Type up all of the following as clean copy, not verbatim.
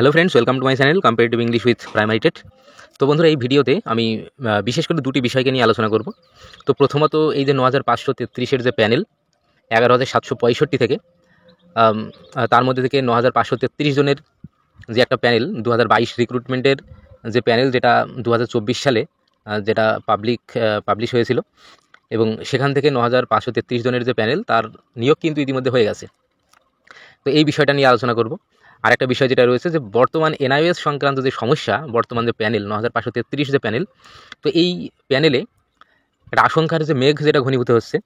Hello friends, welcome to my channel comparative English with primary TET. তো বন্ধুরা, এই ভিডিওতে আমি বিশেষ করে দুটি বিষয়কে নিয়ে আলোচনা করব। তো প্রথমত এই যে 9533-এর যে প্যানেল 11,765 থেকে তার মধ্যে থেকে 9,533 জনের যে একটা প্যানেল 2022 রিক্রুটমেন্টের যে প্যানেল, যেটা 2024 সালে যেটা পাবলিশ হয়েছিল, এবং সেখান থেকে 9,533 জনের যে প্যানেল তার নিয়োগ কিন্তু ইতিমধ্যে হয়ে গেছে। তো এই বিষয়টা নিয়ে আলোচনা করব। আরেকটা বিষয় যেটা রয়েছে যে বর্তমান এনআইওএস সংক্রান্ত যে সমস্যা, বর্তমান যে প্যানেল 9533 যে প্যানেল, তো এই প্যানেলে একটা আশঙ্কার যে মেঘ যেটা ঘনীভূত হচ্ছে,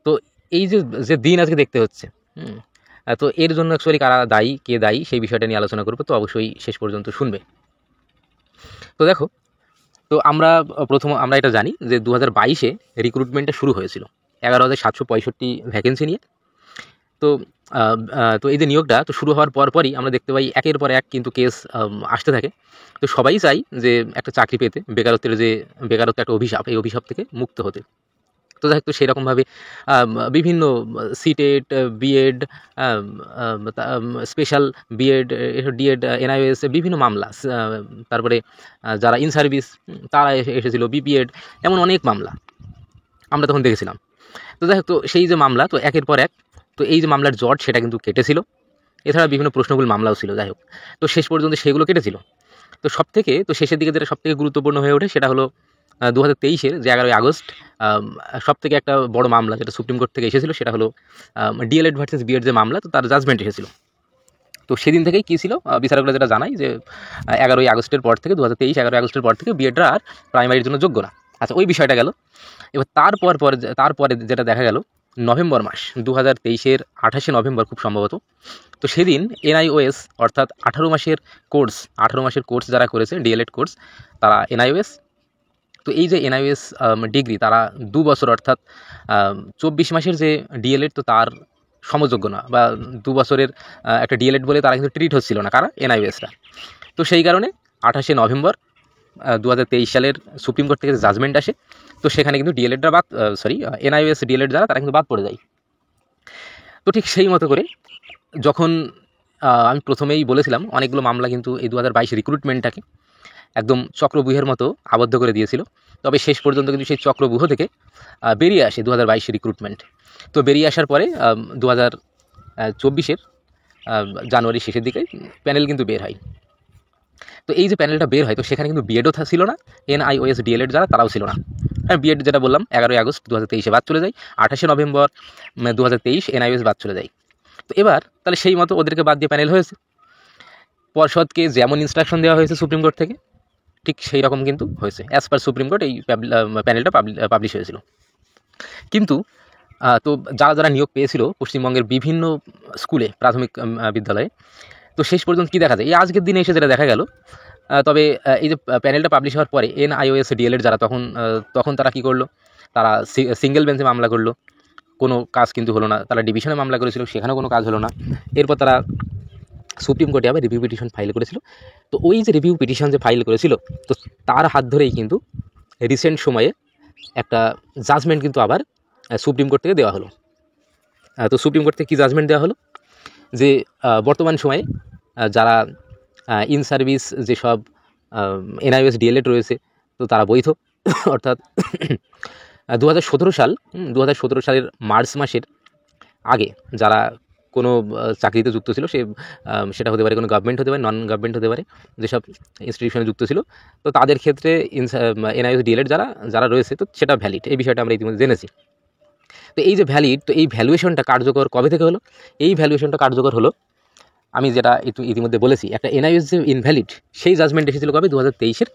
তো এই যে যে দিন আজকে দেখতে হচ্ছে, তো এর জন্য অ্যাকচুয়ালি কারা দায়ী, কে দায়ী, সেই বিষয়টা নিয়ে আলোচনা করবো। তো অবশ্যই শেষ পর্যন্ত শুনবে। তো দেখো, তো আমরা এটা জানি যে 2022-এ রিক্রুটমেন্টটা শুরু হয়েছিল 11,765 ভ্যাকেন্সি নিয়ে। তো তো এই যে নিয়োগটা তো শুরু হওয়ার পরই আমরা দেখতে পাই একের পর এক কিন্তু কেস আসতে থাকে। তো সবাই চাই যে একটা চাকরি পেতে, বেকারত্ব একটা অভিশাপ, এই অভিশাপ থেকে মুক্ত হতে। তো যাই হোক, তো সেরকমভাবে বিভিন্ন CTET, BEd, special BEd, DEd, NIOS, বিভিন্ন মামলা, তারপরে যারা ইন সার্ভিস তারা এসেছিল, বিপিএড, এমন অনেক মামলা আমরা তখন দেখেছিলাম। তো যাই হোক, তো সেই যে মামলা, তো একের পর এক, তো এই যে মামলার জট সেটা কিন্তু কেটেছিল। এছাড়া বিভিন্ন প্রশ্নগুলো মামলাও ছিল। যাই হোক, তো শেষ পর্যন্ত সেগুলো কেটেছিল। তো শেষের দিকে যেটা সবথেকে গুরুত্বপূর্ণ হয়ে ওঠে সেটা হলো 2023-এর যে 11ই আগস্ট সবথেকে একটা বড় মামলা যেটা সুপ্রিম কোর্ট থেকে এসেছিল, সেটা হলো ডিএলএড ভার্সেস বিএড যে মামলা, তো তার জাজমেন্ট এসেছিল। তো সেদিন থেকেই কী ছিল, বিচারকরা যেটা জানায় যে 11ই আগস্টের পর থেকে, 2023 11ই আগস্টের পর থেকে বিএডরা আর প্রাইমারির জন্য যোগ্য না। আচ্ছা, ওই বিষয়টা গেল। এবার তারপরে যেটা দেখা গেল, নভেম্বর মাস 2023-এর 28শে নভেম্বর খুব সম্ভবত, তো সেদিন এনআইওএস অর্থাৎ 18 মাসের কোর্স যারা করেছে ডিএলএড কোর্স, তারা এনআইওএস, তো এই যে এনআইওএস ডিগ্রি তারা 2 বছর অর্থাৎ 24 মাসের যে ডিএলএড, তো তার সমযোগ্য না, বা 2 বছরের একটা ডিএলএড বলে তারা কিন্তু ট্রিট হচ্ছিল না, কারা? এনআইওএসরা। তো সেই কারণে 28শে নভেম্বর 2023 সালের সুপ্রিম কোর্ট থেকে জাজমেন্ট আসে। তো সেখানে কিন্তু ডিএলএডরা এনআইওএস ডিএলএড যারা, তারা কিন্তু বাদ পড়ে যায়। তো ঠিক সেই মতো করে যখন আমি প্রথমেই বলেছিলাম, অনেকগুলো মামলা কিন্তু এই 2022 রিক্রুটমেন্টটাকে একদম চক্রব্যূহের মতো আবদ্ধ করে দিয়েছিল। তবে শেষ পর্যন্ত কিন্তু সেই চক্রব্যূহ থেকে বেরিয়ে আসে 2022 রিক্রুটমেন্ট। তো বেরিয়ে আসার পরে 2024-এর জানুয়ারির শেষের দিকে প্যানেল কিন্তু বের হয়। তো এই যে প্যানেলটা বের হয়, তো সেখানে কিন্তু বিএডও ছিল না, এনআইওএস ডিএলএড যারা তারাও ছিল না। হ্যাঁ, বিএড যেটা বললাম 11ই আগস্ট 2023-এ বাদ চলে যায়, 28শে নভেম্বর 2023 এনআইওএস বাদ চলে যায়। তো এবার তাহলে সেই মতো ওদেরকে বাদ দিয়ে প্যানেল হয়েছে। পর্ষদকে যেমন ইনস্ট্রাকশন দেওয়া হয়েছে সুপ্রিম কোর্ট থেকে, ঠিক সেই রকম কিন্তু হয়েছে। অ্যাজ পার সুপ্রিম কোর্ট এই প্যানেলটা পাবলিশ হয়েছিল। কিন্তু তো যারা নিয়োগ পেয়েছিল পশ্চিমবঙ্গের বিভিন্ন স্কুলে, প্রাথমিক বিদ্যালয়ে, তো শেষ পর্যন্ত কী দেখা যায়, এই আজকের দিনে এসে যেটা দেখা গেল, তবে এই যে প্যানেলটা পাবলিশ হওয়ার পরে এনআইওএস ডিএলএড যারা, তখন তারা কী করলো, তারা সিঙ্গেল বেঞ্চে মামলা করলো, কোনো কাজ কিন্তু হলো না। তারা ডিভিশনে মামলা করেছিল, সেখানেও কোনো কাজ হলো না। এরপর তারা সুপ্রিম কোর্টে আবার রিভিউ পিটিশন ফাইল করেছিল। তো ওই যে রিভিউ পিটিশন যে ফাইল করেছিল, তো তার হাত ধরেই কিন্তু রিসেন্ট সময়ে একটা জাজমেন্ট কিন্তু আবার সুপ্রিম কোর্ট থেকে দেওয়া হলো। তো সুপ্রিম কোর্ট থেকে কী জাজমেন্ট দেওয়া হলো, যে বর্তমান সময়ে যারা ইন সার্ভিস যেসব এনআইওএস ডিএলএড রয়েছে, তো তারা বৈধ। অর্থাৎ 2017 সালের মার্চ মাসের আগে যারা কোনো চাকরিতে যুক্ত ছিল, সেটা হতে পারে কোনো গভর্নমেন্ট, হতে পারে নন গভর্নমেন্ট, হতে পারে, যেসব ইনস্টিটিউশনে যুক্ত ছিল, তো তাদের ক্ষেত্রে এনআইওএস ডিএলএড যারা রয়েছে, তো সেটা ভ্যালিড। এই বিষয়টা আমরা ইতিমধ্যে জেনেছি। তো এই যে ভ্যালিড, তো এই ভ্যালুয়েশনটা কার্যকর কবে থেকে হলো? এই ভ্যালুয়েশনটা কার্যকর হলো, আমি যেটা ইতিমধ্যে বলেছি, একটা এনআইওএস যে ইনভ্যালিড, সেই জাজমেন্ট এসেছিল কবে? 2023-এর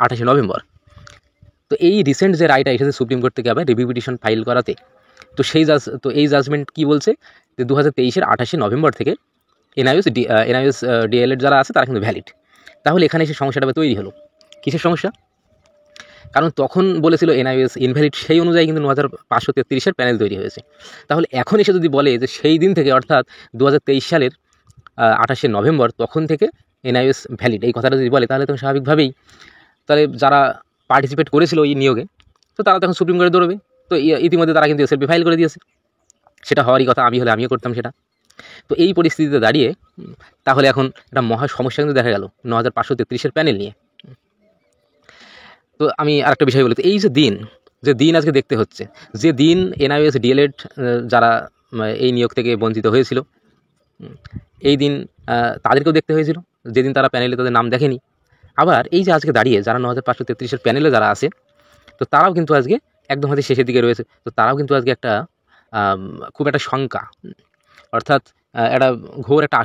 28শে নভেম্বর। তো এই রিসেন্ট যে রায়টা এসেছে সুপ্রিম কোর্ট থেকে আবার রিভিউ পিটিশন ফাইল করাতে, তো এই জাজমেন্ট কী বলছে, যে 2023-এর 28শে নভেম্বর থেকে এনআইওএস ডিএলএড যারা আছে তারা কিন্তু ভ্যালিড। তাহলে এখানে এসে সমস্যাটা তৈরি হলো। কিসের সমস্যা? কারণ তখন বলেছিল এনআইওএস ইনভ্যালিড, সেই অনুযায়ী কিন্তু 9533-এর প্যানেল তৈরি হয়েছে। তাহলে এখন এসে যদি বলে যে সেই দিন থেকে, অর্থাৎ 2023 সালের 28শে নভেম্বর, তখন থেকে এনআইওএস ভ্যালিড, এই কথাটা যদি বলে, তাহলে তখন স্বাভাবিকভাবেই তাহলে যারা পার্টিসিপেট করেছিল এই নিয়োগে, তো তারা তখন সুপ্রিম কোর্টে দৌড়বে। তো ইতিমধ্যে তারা কিন্তু এসএলপি ফাইল করে দিয়েছে। সেটা হওয়ারই কথা, আমিও করতাম সেটা। তো এই পরিস্থিতিতে দাঁড়িয়ে তাহলে এখন একটা মহা সমস্যা কিন্তু দেখা গেল 9533-এর প্যানেল নিয়ে। তো আমি আরেকটা বিষয় বলি, এই যে দিন আজকে দেখতে হচ্ছে, যে দিন এনআইওএস ডিএলএড যারা এই নিয়োগ থেকে বঞ্চিত হয়েছিল, এই দিন তাদেরকেও দেখতে হয়েছিল, যেদিন তারা প্যানেলে তাদের নাম দেখেনি। আবার এই যে আজকে দাঁড়িয়ে যারা 9533-এর প্যানেলে যারা আছে, তো তারাও কিন্তু আজকে একদম হয়তো শেষের দিকে রয়েছে, তো তারাও কিন্তু আজকে একটা খুব একটা শঙ্কা, অর্থাৎ একটা ঘোর একটা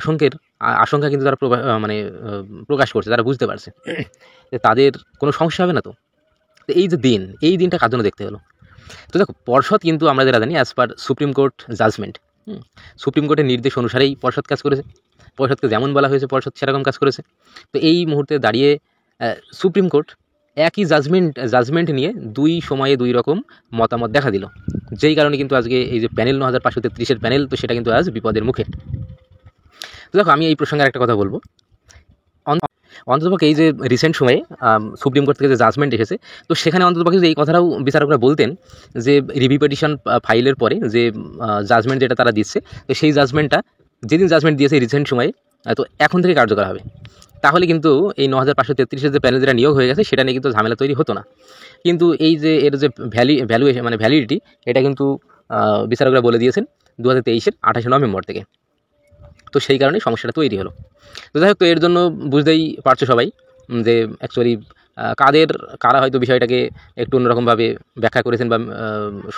আশঙ্কা কিন্তু তারা প্রকাশ করছে, তারা বুঝতে পারছে যে তাদের কোনো সমস্যা হবে না। তো এই যে এই দিনটা কার জন্য দেখতে হলো? তো দেখো, পর্ষদ কিন্তু আমরা যারা জানি as per Supreme Court judgement, Supreme কোর্টের নির্দেশ অনুসারেই পর্ষদ কাজ করেছে, পর্ষদকে যেমন বলা হয়েছে পর্ষদ সেরকম কাজ করেছে। তো এই মুহূর্তে দাঁড়িয়ে সুপ্রিম কোর্ট একই জাজমেন্ট নিয়ে দুই সময়ে দুই রকম মতামত দেখা দিল, যেই কারণে কিন্তু আজকে এই যে প্যানেল 9533-এর প্যানেল, তো সেটা কিন্তু আজ বিপদের মুখে। তো দেখো, আমি এই প্রসঙ্গে একটা কথা বলবো, অন্ততপক্ষে এই যে রিসেন্ট সময়ে সুপ্রিম কোর্ট থেকে যে জাজমেন্ট এসেছে, তো সেখানে অন্ততপক্ষে যদি এই কথাটাও বিচারকরা বলতেন যে রিভিউ পিটিশন ফাইলের পরে যে জাজমেন্ট যেটা তারা দিচ্ছে, তো সেই জাজমেন্টটা যেদিন জাজমেন্ট দিয়েছে রিসেন্ট সময়ে, তো এখন থেকে কার্যকর হবে, তাহলে কিন্তু এই 9533-এর যে প্যানেল যেটা নিয়োগ হয়ে গেছে সেটা নিয়ে কিন্তু ঝামেলা তৈরি হতো না। কিন্তু এই যে এর যে ভ্যালিডিটি, এটা কিন্তু বিচারকরা বলে দিয়েছেন 2023-এর 28 নভেম্বর থেকে। তো সেই কারণেই সমস্যাটা তৈরি হলো। তো যাই হোক, তো এর জন্য বুঝতেই পারছো সবাই যে অ্যাকচুয়ালি কারা হয়তো বিষয়টাকে একটু অন্যরকমভাবে ব্যাখ্যা করেছেন বা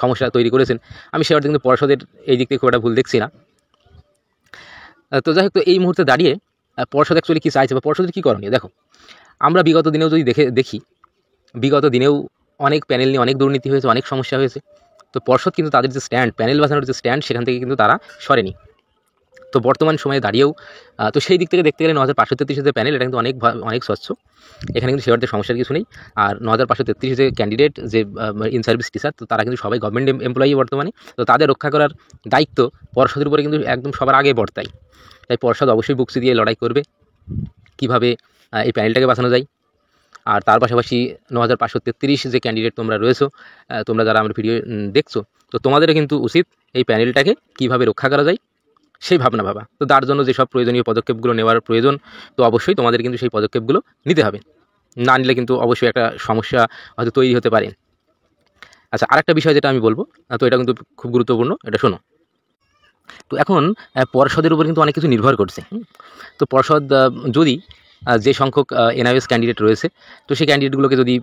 সমস্যা তৈরি করেছেন। আমি সে অর্থে কিন্তু পর্ষদের এই দিক থেকে খুব একটা ভুল দেখছি না। তো যাই হোক, তো এই মুহূর্তে দাঁড়িয়ে পর্ষদ অ্যাকচুয়ালি কী চাইছে বা পর্ষদের কী করণীয়? দেখো, আমরা বিগত দিনেও যদি দেখি, বিগত দিনেও অনেক প্যানেল নিয়ে অনেক দুর্নীতি হয়েছে, অনেক সমস্যা হয়েছে। তো পর্ষদ কিন্তু তাদের যে স্ট্যান্ড, প্যানেল বাঁচানোর যে স্ট্যান্ড, সেখান থেকে কিন্তু তারা সরেনি। তো বর্তমান সময়ে দাঁড়িয়েও তো সেই দিক থেকে দেখতে গেলে 9533-এর যে প্যানেল, এটা কিন্তু অনেক স্বচ্ছ, এখানে কিন্তু সে অর্থে সমস্যার কিছু নেই। আর 9533 যে ক্যান্ডিডেট, যে ইন সার্ভিস টিচার, তো তারা কিন্তু সবাই গভর্নমেন্ট এমপ্লয়ি বর্তমানে, তো তাদের রক্ষা করার দায়িত্ব পর্ষদের উপরে কিন্তু একদম সবার আগে বর্তায়। তাই পর্ষদ অবশ্যই বুকসি দিয়ে লড়াই করবে কীভাবে এই প্যানেলটাকে বাঁচানো যায়। আর তার পাশাপাশি 9533 যে ক্যান্ডিডেট তোমরা রয়েছো, তোমরা যারা আমার ভিডিও দেখছো, তো তোমাদেরও কিন্তু উচিত এই প্যানেলটাকে কীভাবে রক্ষা করা যায় সেই ভাবনা ভাবা। তো তার জন্য যেসব প্রয়োজনীয় পদক্ষেপগুলো নেওয়ার প্রয়োজন, তো অবশ্যই তোমাদের কিন্তু সেই পদক্ষেপগুলো নিতে হবে। না নিলে কিন্তু অবশ্যই একটা সমস্যা হয়তো তৈরি হতে পারে। আচ্ছা, আরেকটা বিষয় যেটা আমি বলবো, তো এটা কিন্তু খুব গুরুত্বপূর্ণ, এটা শোনো। তো এখন পর্ষদের উপর কিন্তু অনেক কিছু নির্ভর করছে। তো পর্ষদ যদি যে সংখ্যক এনআইওএস ক্যান্ডিডেট রয়েছে, তো সেই ক্যান্ডিডেটগুলোকে যদি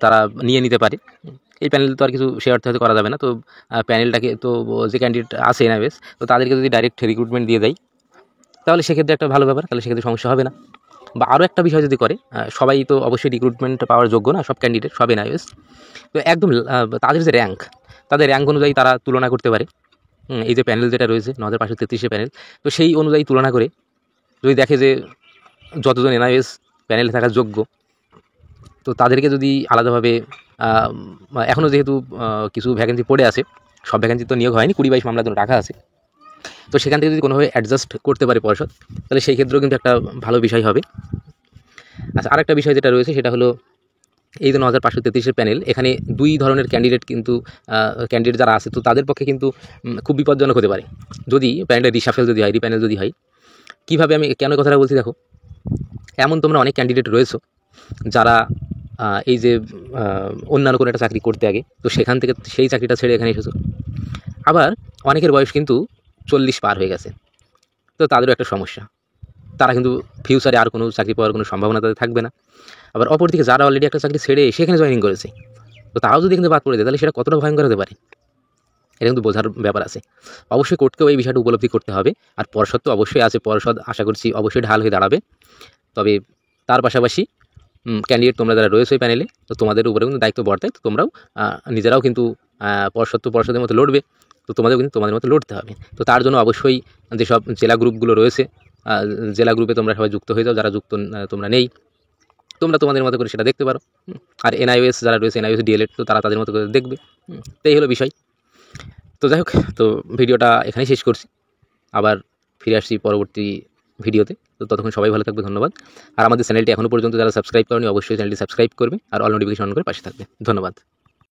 তারা নিতে পারে, এই প্যানেল তো আর কিছু সে অর্থে হয়তো করা যাবে না। তো প্যানেলটাকে, তো যে ক্যান্ডিডেট আছে এনআইওএস, তো তাদেরকে যদি ডাইরেক্ট রিক্রুটমেন্ট দিয়ে দেয়, তাহলে সেক্ষেত্রে একটা ভালো ব্যাপার, তাহলে সেক্ষেত্রে সমস্যা হবে না। বা আরও একটা বিষয় যদি করে, সবাই তো অবশ্যই রিক্রুটমেন্ট পাওয়ার যোগ্য না, সব ক্যান্ডিডেট, সব এনআইওএস, তো একদম তাদের যে র্যাঙ্ক, তাদের র্যাঙ্ক অনুযায়ী তারা তুলনা করতে পারে। এই যে প্যানেল যেটা রয়েছে 9533-এর প্যানেল, তো সেই অনুযায়ী তুলনা করে যদি দেখে যে যতজন এনআইওএস প্যানেলে থাকার যোগ্য, তো তাদেরকে যদি আলাদাভাবে, এখনও যেহেতু কিছু ভ্যাকেন্সি পড়ে আছে, সব ভ্যাকেন্সি তো নিয়োগ হয়নি, 20-22 মামলার জন্য রাখা আছে, তো সেখান থেকে যদি কোনোভাবে অ্যাডজাস্ট করতে পারে পর্ষদ, তাহলে সেই ক্ষেত্রেও কিন্তু একটা ভালো বিষয় হবে। আচ্ছা, আরেকটা বিষয় যেটা রয়েছে সেটা হলো, এই যে 9533-এর প্যানেল, এখানে দুই ধরনের ক্যান্ডিডেট যারা আছে, তো তাদের পক্ষে কিন্তু খুব বিপজ্জনক হতে পারে যদি প্যানেলটা রিসাফেল যদি হয়, রিপ্যানেল যদি হয়। কীভাবে, আমি কেন কথাটা বলছি দেখো, এমন তোমরা অনেক ক্যান্ডিডেট রয়েছো যারা এই যে অন্যান্য কোনো একটা চাকরি করতে আগে, তো সেখান থেকে সেই চাকরিটা ছেড়ে এখানে এসেছো। আবার অনেকের বয়স কিন্তু 40 পার হয়ে গেছে, তো তাদেরও একটা সমস্যা, তারা কিন্তু ফিউচারে আর কোনো চাকরি পাওয়ার কোনো সম্ভাবনা তাদের থাকবে না। আবার অপরদিকে যারা অলরেডি একটা চাকরি ছেড়ে সেখানে জয়েনিং করেছে, তো তারাও যদি এখানে বাদ পড়ে যায়, তাহলে সেটা কতটা ভয়ঙ্কর হতে পারে, এটা কিন্তু বোঝার ব্যাপার আছে। অবশ্যই কোর্টকেও এই বিষয়টা উপলব্ধি করতে হবে। আর পর্ষদ তো অবশ্যই আছে, পর্ষদ আশা করছি অবশ্যই ঢাল হয়ে দাঁড়াবে। তবে তার পাশাপাশি ক্যান্ডিডেট তোমরা যারা রয়েছে ওই প্যানেলে, তো তোমাদের উপরে কিন্তু দায়িত্ব বর্তায়, তো তোমরাও নিজেরাও কিন্তু পর্ষদের মতো লড়বে, তো তোমাদেরও কিন্তু তোমাদের মতো লড়তে হবে। তো তার জন্য অবশ্যই যেসব জেলা গ্রুপগুলো রয়েছে, জেলা গ্রুপে তোমরা সবাই যুক্ত হয়ে যাও, যারা যুক্ত তোমরা নেই, তোমরা তোমাদের মতো করে সেটা দেখতে পারো। আর এনআইওএস যারা রয়েছে, এনআইওএস ডিএলএড, তো তারা তাদের মতো করে দেখবে। তো এই হলো বিষয়। তো যাই হোক, তো ভিডিওটা এখানেই শেষ করছি, আবার ফিরে আসছি পরবর্তী ভিডিওতে। তো ততক্ষণ সবাই ভালো থাকবে, ধন্যবাদ। আর আমাদের চ্যানেলটি এখনও পর্যন্ত যারা সাবস্ক্রাইব করেনি, অবশ্যই চ্যানেলটি সাবস্ক্রাইব করবে আর অল নোটিফিকেশন অন করে পাশে থাকবে। ধন্যবাদ।